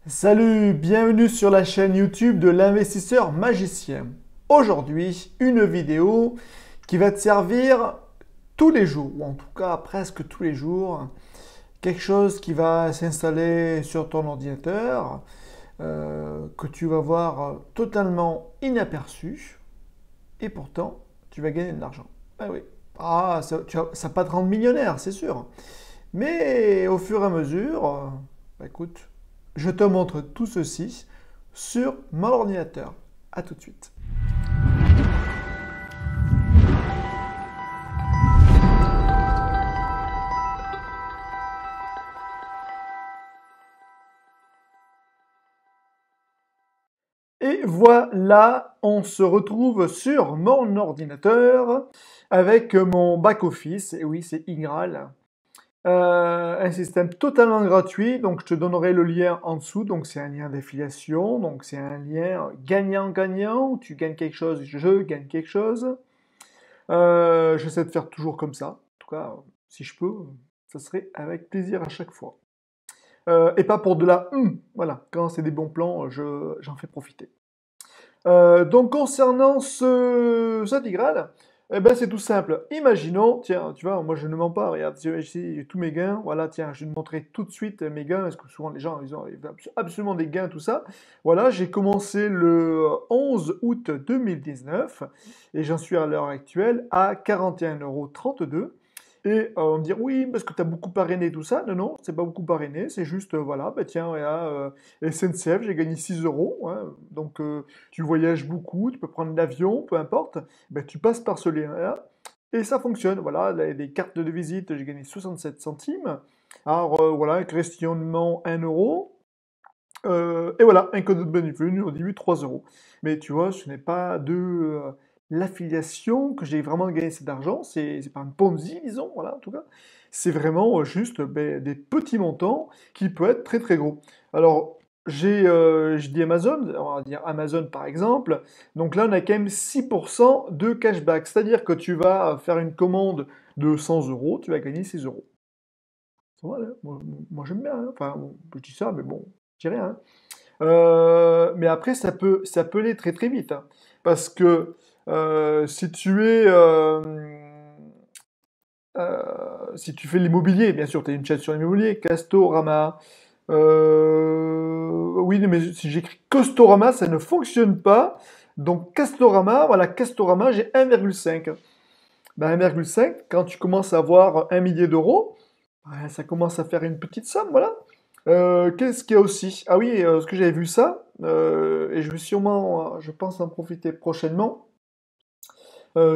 Salut, bienvenue sur la chaîne YouTube de l'investisseur magicien. Aujourd'hui, une vidéo qui va te servir tous les jours, ou en tout cas presque tous les jours. Quelque chose qui va s'installer sur ton ordinateur, que tu vas voir totalement inaperçu, et pourtant, tu vas gagner de l'argent. Ah oui, ça va pas te rendre millionnaire, c'est sûr. Mais au fur et à mesure, écoute, je te montre tout ceci sur mon ordinateur. A tout de suite. Et voilà, on se retrouve sur mon ordinateur avec mon back-office. Et oui, c'est Ingral. Un système totalement gratuit, donc je te donnerai le lien en dessous, donc c'est un lien d'affiliation, donc c'est un lien gagnant-gagnant, où tu gagnes quelque chose, je gagne quelque chose. J'essaie de faire toujours comme ça, en tout cas, si je peux, ça serait avec plaisir à chaque fois. Et pas pour de la voilà, quand c'est des bons plans, j'en fais profiter. Donc concernant cet Igral, eh ben, c'est tout simple. Imaginons, tiens, tu vois, moi je ne mens pas, regarde, ici j'ai tous mes gains, voilà, tiens, je vais te montrer tout de suite mes gains, parce que souvent les gens, ils ont absolument des gains, tout ça. Voilà, j'ai commencé le 11 août 2019, et j'en suis à l'heure actuelle à 41,32 €. Et on me dit, oui, parce que tu as beaucoup parrainé tout ça. Non, non, c'est pas beaucoup parrainé, c'est juste, voilà, bah tiens, SNCF, j'ai gagné 6 euros. Hein, donc, tu voyages beaucoup, tu peux prendre l'avion, peu importe. Ben, tu passes par ce lien-là et ça fonctionne. Voilà, les cartes de visite, j'ai gagné 67 centimes. Alors, voilà, un questionnement 1 euro. Et voilà, un code de bienvenue au début 3 euros. Mais tu vois, ce n'est pas de l'affiliation que j'ai vraiment gagné cet argent, c'est pas un Ponzi, disons, voilà, en tout cas. C'est vraiment juste ben, des petits montants qui peuvent être très très gros. Alors, je dis Amazon, on va dire Amazon par exemple. Donc là, on a quand même 6% de cashback. C'est-à-dire que tu vas faire une commande de 100 euros, tu vas gagner 6 euros. Voilà, moi j'aime bien, hein. Enfin, bon, je dis ça, mais bon, je dis rien, hein. Mais après, ça peut aller très très vite, hein. Parce que si tu fais l'immobilier, bien sûr, tu as une chaîne sur l'immobilier, Castorama. Oui, mais si j'écris Costorama, ça ne fonctionne pas. Donc Castorama, voilà, Castorama, j'ai 1,5. Ben, 1,5, quand tu commences à avoir 1 millier d'euros, ben, ça commence à faire une petite somme, voilà. Qu'est-ce qu'il y a aussi? Ah oui, ce que j'avais vu ça, et je vais sûrement, je pense en profiter prochainement.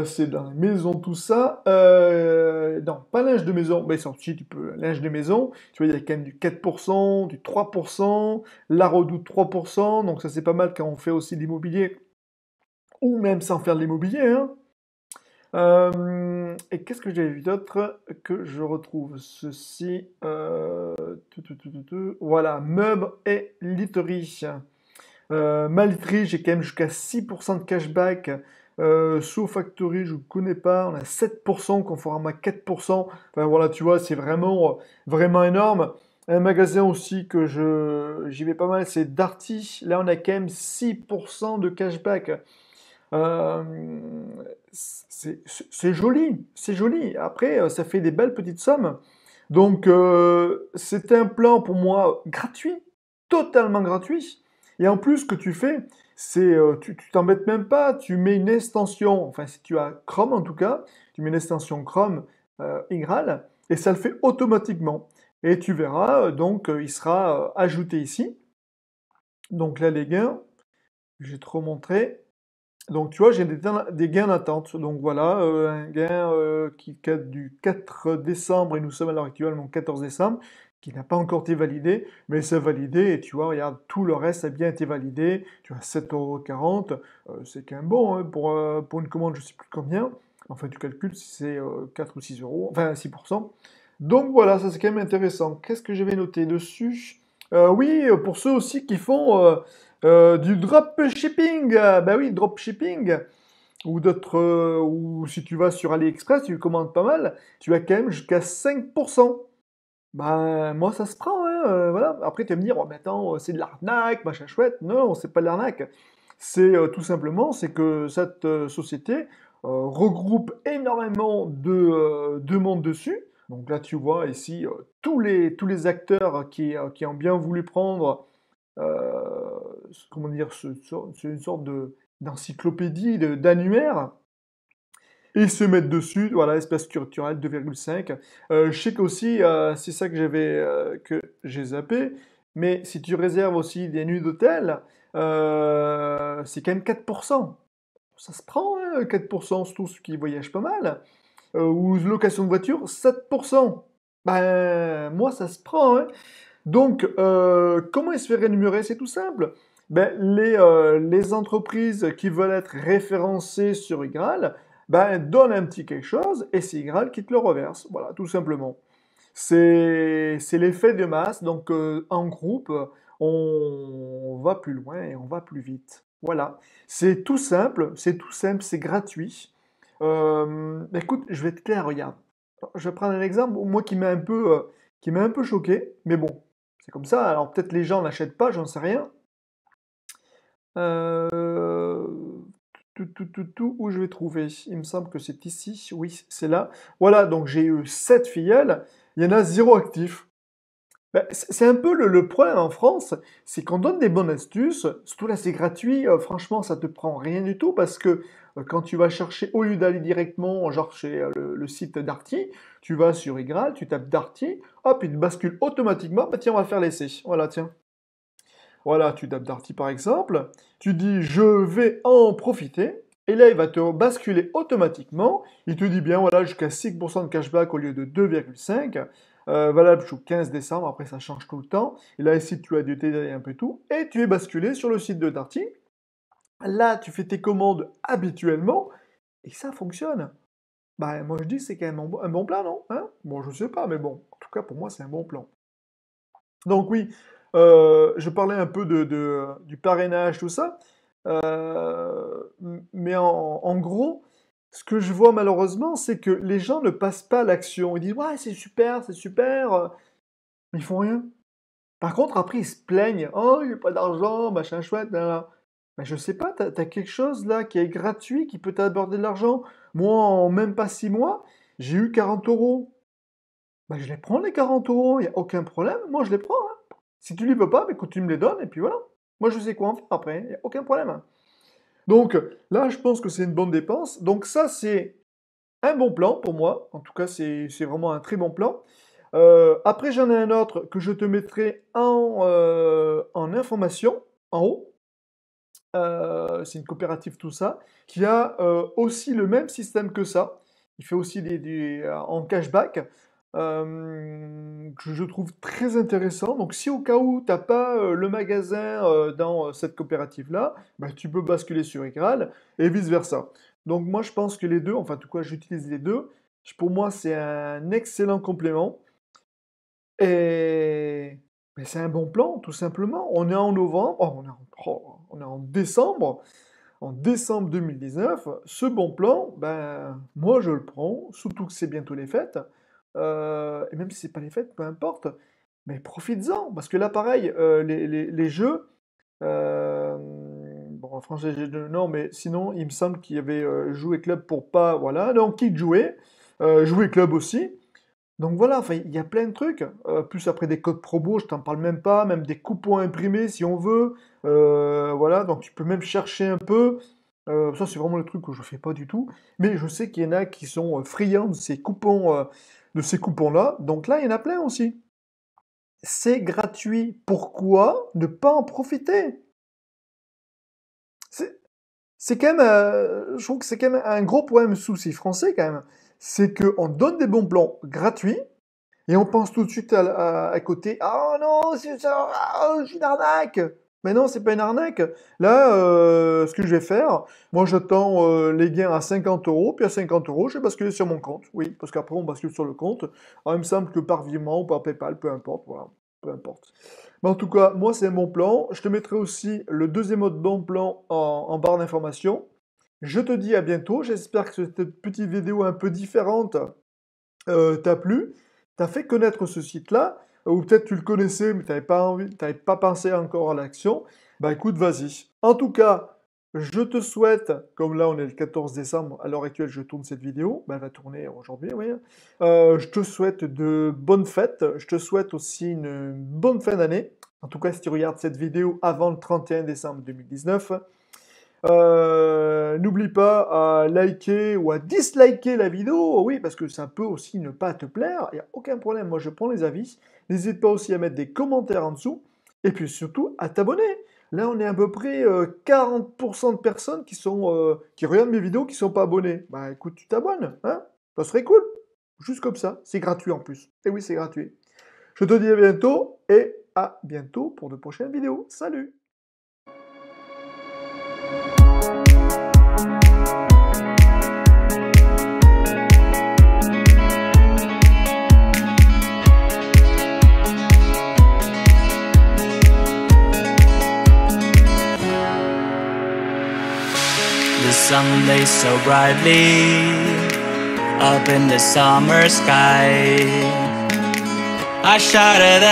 C'est dans les maisons, tout ça. Non, pas linge de maison. Mais si tu peux, linge de maison. Tu vois, il y a quand même du 4%, du 3%, la redoute 3%. Donc ça, c'est pas mal quand on fait aussi de l'immobilier. Ou même sans faire de l'immobilier, hein. Et qu'est-ce que j'avais vu d'autre que je retrouve ceci voilà, meubles et literie. Ma literie, j'ai quand même jusqu'à 6% de cashback. SoFactory, je ne connais pas. On a 7%, Conforama 4%. Enfin voilà, tu vois, c'est vraiment, vraiment énorme. Un magasin aussi que j'y vais pas mal, c'est Darty. Là, on a quand même 6% de cashback. Euh, c'est joli, c'est joli. Après, ça fait des belles petites sommes. Donc, c'est un plan pour moi gratuit, totalement gratuit. Et en plus, ce que tu fais, c'est, tu t'embêtes même pas, tu mets une extension, enfin, si tu as Chrome en tout cas, tu mets une extension Chrome Ingral, et ça le fait automatiquement. Et tu verras, donc, il sera ajouté ici. Donc là, les gains, je vais te remontrer. Donc, tu vois, j'ai des gains d'attente. Donc, voilà, un gain qui date du 4 décembre, et nous sommes à l'heure actuelle, donc 14 décembre, qui n'a pas encore été validé, mais c'est validé, et tu vois, regarde, tout le reste a bien été validé. Tu as 7,40 €, c'est quand même bon, hein, pour une commande, je ne sais plus combien. Enfin, tu calcules si c'est 4 ou 6 euros, enfin 6%. Donc, voilà, ça c'est quand même intéressant. Qu'est-ce que je vais noter dessus? Oui, pour ceux aussi qui font du dropshipping, bah oui, dropshipping, ou d'autres, ou si tu vas sur AliExpress, tu commandes pas mal, tu as quand même jusqu'à 5%. Ben, moi, ça se prend, hein, voilà. Après, tu vas me dire, oh, mais attends, c'est de l'arnaque, machin chouette. Non, non, c'est pas de l'arnaque. C'est tout simplement, c'est que cette société regroupe énormément de monde dessus. Donc là, tu vois ici tous les acteurs qui ont bien voulu prendre, comment dire, c'est une sorte d'encyclopédie, d'annuaire, et se mettre dessus, voilà, espace culturel 2,5. Je sais qu'aussi, c'est ça que j'ai zappé, mais si tu réserves aussi des nuits d'hôtel, c'est quand même 4%. Ça se prend, hein, 4%, surtout ceux qui voyagent pas mal. Ou location de voiture, 7%. Ben, moi, ça se prend, hein. Donc, comment il se fait rémunérer? C'est tout simple. Ben, les entreprises qui veulent être référencées sur Igral, ben, donnent un petit quelque chose et c'est Igral qui te le reverse. Voilà, tout simplement. C'est l'effet de masse. Donc, en groupe, on va plus loin et on va plus vite. Voilà. C'est tout simple, c'est gratuit. Écoute, je vais être clair, regarde. Je vais prendre un exemple, moi qui m'a un peu choqué, mais bon, c'est comme ça. Alors peut-être les gens n'achètent pas, j'en sais rien. Euh, où je vais trouver? Il me semble que c'est ici. Oui, c'est là. Voilà, donc j'ai eu 7 filleuls. Il y en a zéro actif. Ben, c'est un peu le problème en France, c'est qu'on donne des bonnes astuces, surtout là c'est gratuit, franchement ça te prend rien du tout parce que quand tu vas chercher, au lieu d'aller directement genre chez le site Darty, tu vas sur Igral, tu tapes Darty, hop, il te bascule automatiquement, bah tiens on va faire l'essai, voilà tiens. Voilà, tu tapes Darty par exemple, tu dis je vais en profiter, et là il va te basculer automatiquement, il te dit bien voilà jusqu'à 6% de cashback au lieu de 2,5, valable jusqu'au 15 décembre, après ça change tout le temps, et là ici tu as du détailler un peu tout, et tu es basculé sur le site de Darty, là tu fais tes commandes habituellement, et ça fonctionne. Bah moi je dis c'est quand même un bon plan, non? Hein? Bon je sais pas, mais bon, en tout cas pour moi c'est un bon plan. Donc oui, je parlais un peu du parrainage, tout ça. Mais en gros, ce que je vois malheureusement, c'est que les gens ne passent pas à l'action. Ils disent, ouais, c'est super, mais ils font rien. Par contre, après, ils se plaignent, oh, j'ai pas d'argent, machin chouette, là, là. Mais je sais pas, t'as quelque chose là qui est gratuit, qui peut t'aborder de l'argent. Moi, en même pas 6 mois, j'ai eu 40 euros. Bah, je les prends les 40 euros, il n'y a aucun problème, moi je les prends, hein. Si tu les veux pas, bah, écoute, tu me les donnes et puis voilà. Moi je sais quoi en faire après, il n'y a aucun problème, hein. Donc là, je pense que c'est une bonne dépense. Donc ça, c'est un bon plan pour moi. En tout cas, c'est vraiment un très bon plan. Après, j'en ai un autre que je te mettrai en information, en haut. C'est une coopérative, tout ça, qui a aussi le même système que ça. Il fait aussi en cashback, que je trouve très intéressant. Donc, si au cas où tu n'as pas le magasin dans cette coopérative-là, bah, tu peux basculer sur Igral et vice-versa. Donc, moi, je pense que les deux, enfin, en tout cas, j'utilise les deux. Pour moi, c'est un excellent complément. Et mais c'est un bon plan, tout simplement. On est en novembre, on est en décembre 2019. Ce bon plan, ben, moi je le prends, surtout que c'est bientôt les fêtes. Et même si c'est pas les fêtes, peu importe. Mais profites-en, parce que là, pareil, les jeux, bon, en français, non, mais sinon, il me semble qu'il y avait Jouer Club pour pas, voilà, donc Kid Jouer, Jouer Club aussi. Donc voilà, enfin, il y a plein de trucs. Plus après des codes promo, je t'en parle même pas, même des coupons imprimés si on veut. Voilà, donc tu peux même chercher un peu. Ça, c'est vraiment le truc que je fais pas du tout. Mais je sais qu'il y en a qui sont friands de ces coupons-là. Donc là, il y en a plein aussi. C'est gratuit. Pourquoi ne pas en profiter? C'est c'est quand même, je trouve que c'est quand même un gros problème souci français quand même. C'est qu'on donne des bons plans gratuits. Et on pense tout de suite à côté, ah non, c'est ça, ah, c'est une arnaque. Mais non, c'est pas une arnaque. Là, ce que je vais faire, moi j'attends les gains à 50 euros, puis à 50 euros, je vais basculer sur mon compte. Oui, parce qu'après on bascule sur le compte. Alors, il me semble que par virement ou par PayPal, peu importe, voilà, peu importe. Mais en tout cas, moi c'est un bon plan. Je te mettrai aussi le deuxième autre bon plan en barre d'information. Je te dis à bientôt. J'espère que cette petite vidéo un peu différente t'a plu, t'as fait connaître ce site-là. ou peut-être tu le connaissais, mais tu n'avais pas envie, t'avais pas pensé encore à l'action, bah écoute, vas-y. En tout cas, je te souhaite, comme là on est le 14 décembre, à l'heure actuelle je tourne cette vidéo, bah, elle va tourner aujourd'hui, oui. Je te souhaite de bonnes fêtes, je te souhaite aussi une bonne fin d'année. En tout cas, si tu regardes cette vidéo avant le 31 décembre 2019, n'oublie pas à liker ou à disliker la vidéo, oui, parce que ça peut aussi ne pas te plaire, il n'y a aucun problème, moi je prends les avis. N'hésite pas aussi à mettre des commentaires en dessous, et puis surtout à t'abonner. Là, on est à peu près 40% de personnes qui regardent mes vidéos qui ne sont pas abonnées. Bah écoute, tu t'abonnes, hein? Ça serait cool. Juste comme ça, c'est gratuit en plus. Et oui, c'est gratuit. Je te dis à bientôt, et à bientôt pour de prochaines vidéos. Salut! The sun lays so brightly up in the summer sky. I shouted